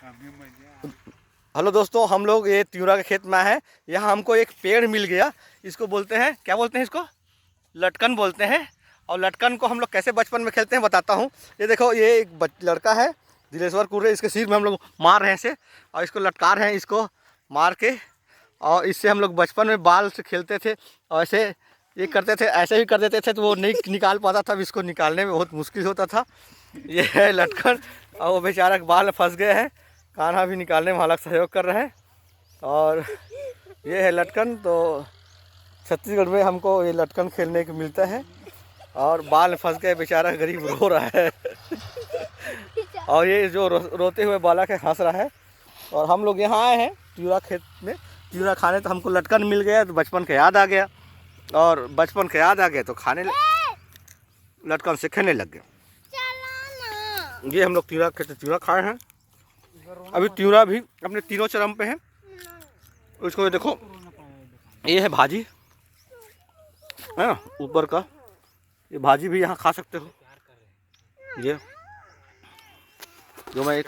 Hello दोस्तों, हम लोग ये तिउरा के खेत में है। यहाँ हमको एक पेड़ मिल गया। इसको बोलते हैं, क्या बोलते हैं इसको? लटकन बोलते हैं। और लटकन को हम लोग कैसे बचपन में खेलते हैं बताता हूँ। ये देखो, ये एक लड़का है दिलेश्वर कुर्रे, इसके सिर में हम लोग मार रहे हैं इसे और इसको लटका रहे हैं, इसको मार के। और इससे हम लोग बचपन में बाल से खेलते थे और ऐसे ये करते थे, ऐसे ही कर देते थे तो वो नहीं निकाल पाता था। इसको निकालने में बहुत मुश्किल होता था। ये है लटकन और वो बेचारा बाल फंस गए हैं। कान्हा भी निकालने में हालांकि सहयोग कर रहे हैं। और ये है लटकन। तो छत्तीसगढ़ में हमको ये लटकन खेलने को मिलता है। और बाल फंस गए, बेचारा गरीब रो रहा है। और ये जो रोते हुए बालक है हंस रहा है। और हम लोग यहाँ आए हैं तिउरा खेत में तिउरा खाने। तो हमको लटकन मिल गया तो बचपन का याद आ गया। और बचपन का याद आ गया तो लटकन से खेलने लग गए। ये हम लोग तिउरा खाए हैं। अभी तिउरा भी अपने तीनों चरम पे हैं। उसको देखो, ये है भाजी है ना ऊपर का। ये भाजी भी यहाँ खा सकते हो। ये जो मैं